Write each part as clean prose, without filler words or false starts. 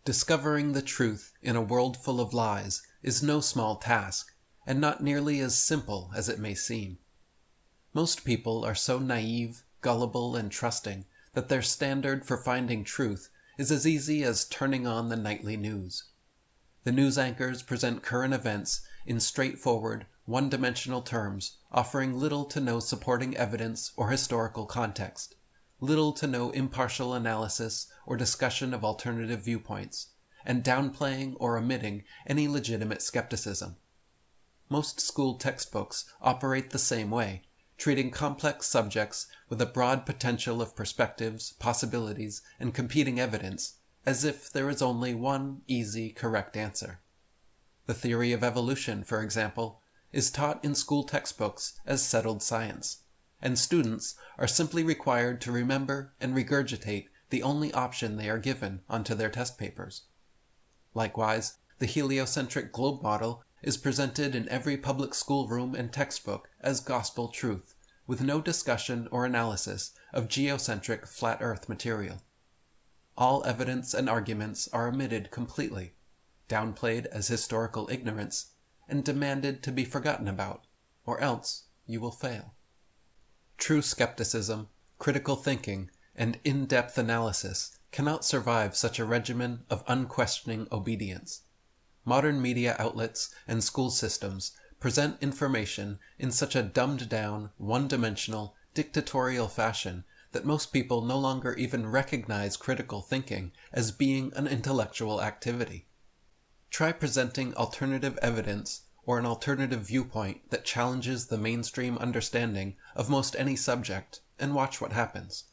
Discovering the truth in a world full of lies is no small task, and not nearly as simple as it may seem. Most people are so naive, gullible, and trusting that their standard for finding truth is as easy as turning on the nightly news. The news anchors present current events in straightforward, one-dimensional terms, offering little to no supporting evidence or historical context, little to no impartial analysis or discussion of alternative viewpoints, and downplaying or omitting any legitimate skepticism. Most school textbooks operate the same way, treating complex subjects with a broad potential of perspectives, possibilities, and competing evidence, as if there is only one easy, correct answer. The theory of evolution, for example, is taught in school textbooks as settled science, and students are simply required to remember and regurgitate the only option they are given onto their test papers. Likewise, the heliocentric globe model is presented in every public schoolroom and textbook as gospel truth, with no discussion or analysis of geocentric flat earth material. All evidence and arguments are omitted completely, downplayed as historical ignorance, and demanded to be forgotten about, or else you will fail. True skepticism, critical thinking, and in-depth analysis cannot survive such a regimen of unquestioning obedience. Modern media outlets and school systems present information in such a dumbed-down, one-dimensional, dictatorial fashion that most people no longer even recognize critical thinking as being an intellectual activity. Try presenting alternative evidence or an alternative viewpoint that challenges the mainstream understanding of most any subject, and watch what happens.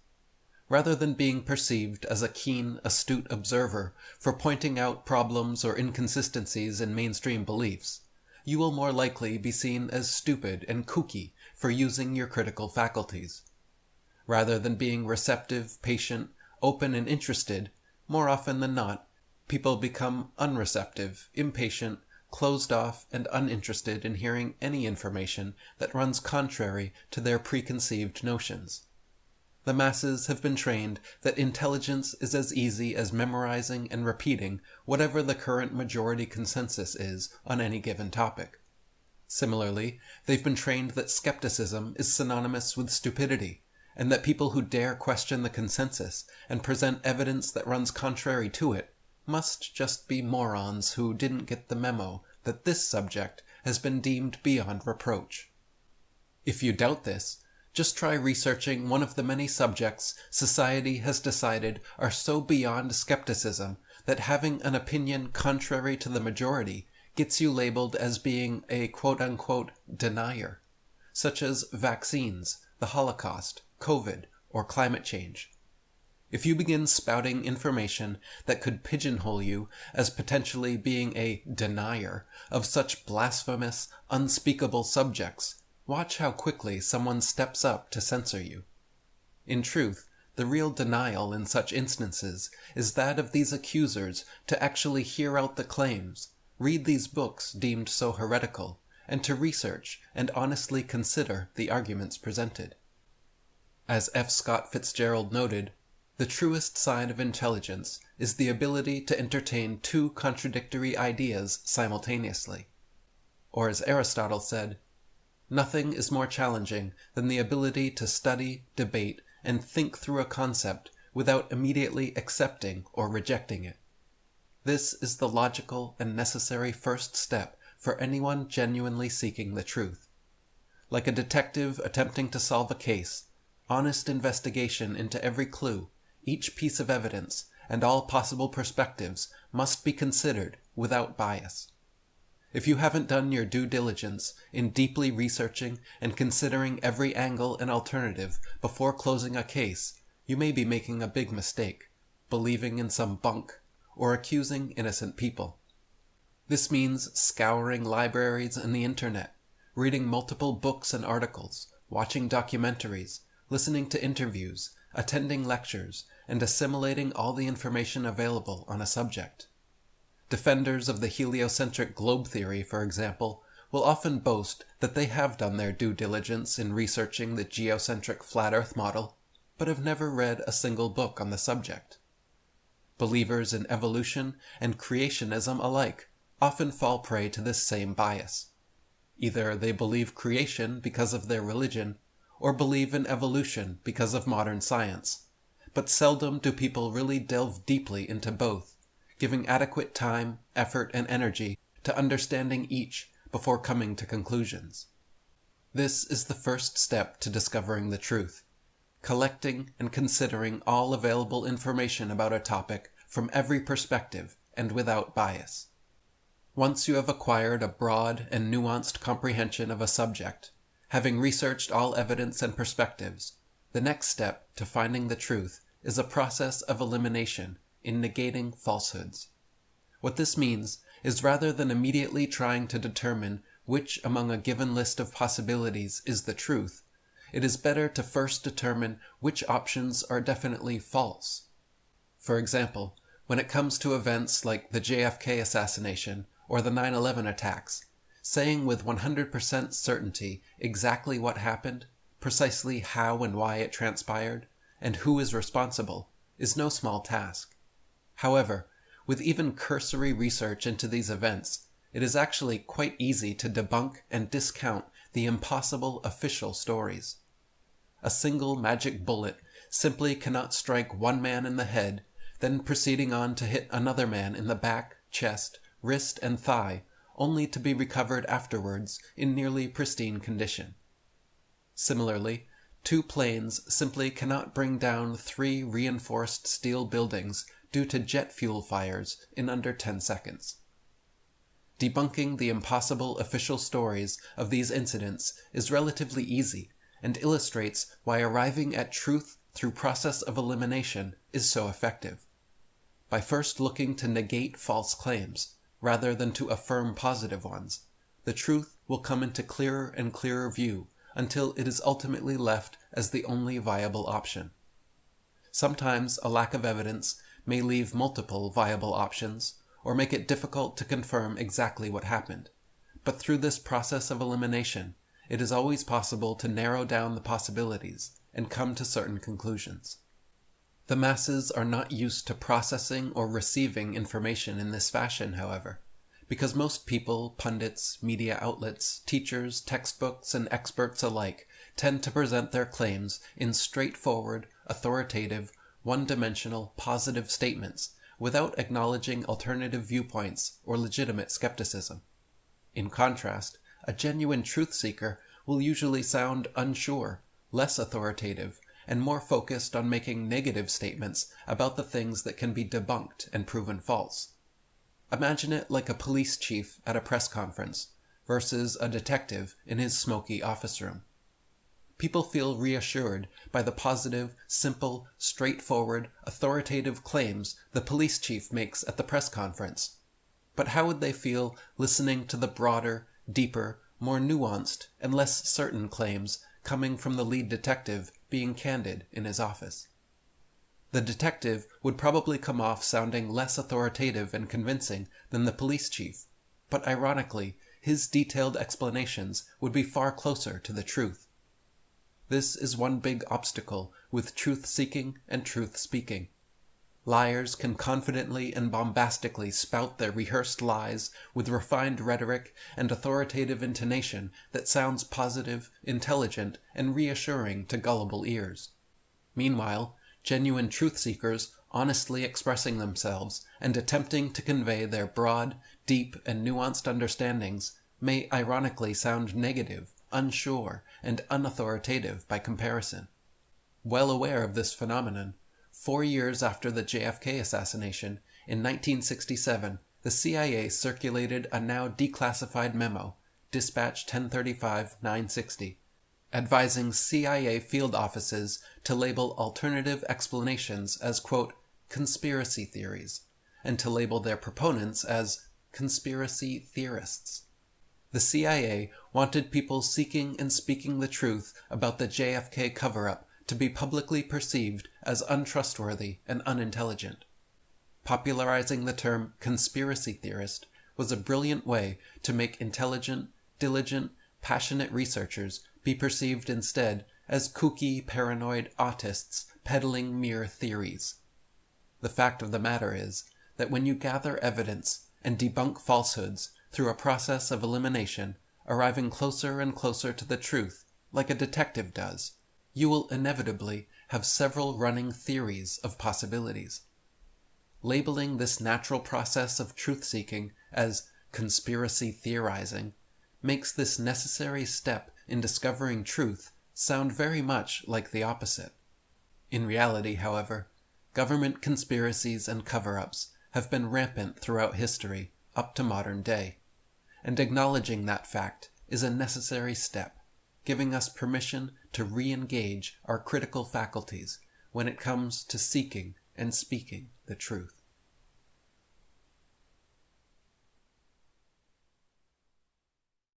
Rather than being perceived as a keen, astute observer for pointing out problems or inconsistencies in mainstream beliefs, you will more likely be seen as stupid and kooky for using your critical faculties. Rather than being receptive, patient, open, and interested, more often than not, people become unreceptive, impatient, closed off, and uninterested in hearing any information that runs contrary to their preconceived notions. The masses have been trained that intelligence is as easy as memorizing and repeating whatever the current majority consensus is on any given topic. Similarly, they've been trained that skepticism is synonymous with stupidity, and that people who dare question the consensus and present evidence that runs contrary to it must just be morons who didn't get the memo that this subject has been deemed beyond reproach. If you doubt this, just try researching one of the many subjects society has decided are so beyond skepticism that having an opinion contrary to the majority gets you labeled as being a quote-unquote denier, such as vaccines, the Holocaust, COVID, or climate change. If you begin spouting information that could pigeonhole you as potentially being a denier of such blasphemous, unspeakable subjects, watch how quickly someone steps up to censor you. In truth, the real denial in such instances is that of these accusers to actually hear out the claims, read these books deemed so heretical, and to research and honestly consider the arguments presented. As F. Scott Fitzgerald noted, the truest sign of intelligence is the ability to entertain two contradictory ideas simultaneously. Or as Aristotle said, nothing is more challenging than the ability to study, debate, and think through a concept without immediately accepting or rejecting it. This is the logical and necessary first step for anyone genuinely seeking the truth. Like a detective attempting to solve a case, honest investigation into every clue, each piece of evidence, and all possible perspectives must be considered without bias. If you haven't done your due diligence in deeply researching and considering every angle and alternative before closing a case, you may be making a big mistake, believing in some bunk, or accusing innocent people. This means scouring libraries and the internet, reading multiple books and articles, watching documentaries, listening to interviews, attending lectures, and assimilating all the information available on a subject. Defenders of the heliocentric globe theory, for example, will often boast that they have done their due diligence in researching the geocentric flat Earth model, but have never read a single book on the subject. Believers in evolution and creationism alike often fall prey to this same bias. Either they believe creation because of their religion, or believe in evolution because of modern science, but seldom do people really delve deeply into both, giving adequate time, effort, and energy to understanding each before coming to conclusions. This is the first step to discovering the truth, collecting and considering all available information about a topic from every perspective and without bias. Once you have acquired a broad and nuanced comprehension of a subject, having researched all evidence and perspectives, the next step to finding the truth is a process of elimination in negating falsehoods. What this means is rather than immediately trying to determine which among a given list of possibilities is the truth, it is better to first determine which options are definitely false. For example, when it comes to events like the JFK assassination or the 9/11 attacks, saying with 100% certainty exactly what happened, precisely how and why it transpired, and who is responsible, is no small task. However, with even cursory research into these events, it is actually quite easy to debunk and discount the impossible official stories. A single magic bullet simply cannot strike one man in the head, then proceeding on to hit another man in the back, chest, wrist, and thigh, only to be recovered afterwards in nearly pristine condition. Similarly, 2 planes simply cannot bring down 3 reinforced steel buildings due to jet fuel fires in under 10 seconds. Debunking the impossible official stories of these incidents is relatively easy and illustrates why arriving at truth through process of elimination is so effective. By first looking to negate false claims, rather than to affirm positive ones, the truth will come into clearer and clearer view until it is ultimately left as the only viable option. Sometimes a lack of evidence may leave multiple viable options, or make it difficult to confirm exactly what happened, but through this process of elimination, it is always possible to narrow down the possibilities and come to certain conclusions. The masses are not used to processing or receiving information in this fashion, however, because most people, pundits, media outlets, teachers, textbooks, and experts alike tend to present their claims in straightforward, authoritative, one-dimensional, positive statements without acknowledging alternative viewpoints or legitimate skepticism. In contrast, a genuine truth seeker will usually sound unsure, less authoritative, and more focused on making negative statements about the things that can be debunked and proven false. Imagine it like a police chief at a press conference versus a detective in his smoky office room. People feel reassured by the positive, simple, straightforward, authoritative claims the police chief makes at the press conference. But how would they feel listening to the broader, deeper, more nuanced, and less certain claims coming from the lead detective being candid in his office? The detective would probably come off sounding less authoritative and convincing than the police chief, but ironically, his detailed explanations would be far closer to the truth. This is one big obstacle with truth-seeking and truth-speaking. Liars can confidently and bombastically spout their rehearsed lies with refined rhetoric and authoritative intonation that sounds positive, intelligent, and reassuring to gullible ears. Meanwhile, genuine truth-seekers, honestly expressing themselves and attempting to convey their broad, deep, and nuanced understandings, may ironically sound negative, unsure, and unauthoritative by comparison. Well aware of this phenomenon, 4 years after the JFK assassination, in 1967, the CIA circulated a now declassified memo, Dispatch 1035-960, advising CIA field offices to label alternative explanations as, quote, conspiracy theories, and to label their proponents as conspiracy theorists. The CIA wanted people seeking and speaking the truth about the JFK cover-up to be publicly perceived as untrustworthy and unintelligent. Popularizing the term conspiracy theorist was a brilliant way to make intelligent, diligent, passionate researchers be perceived instead as kooky, paranoid autists peddling mere theories. The fact of the matter is that when you gather evidence and debunk falsehoods through a process of elimination, arriving closer and closer to the truth, like a detective does, you will inevitably have several running theories of possibilities. Labeling this natural process of truth-seeking as conspiracy theorizing makes this necessary step in discovering truth sound very much like the opposite. In reality, however, government conspiracies and cover-ups have been rampant throughout history up to modern day, and acknowledging that fact is a necessary step, giving us permission to re-engage our critical faculties when it comes to seeking and speaking the truth.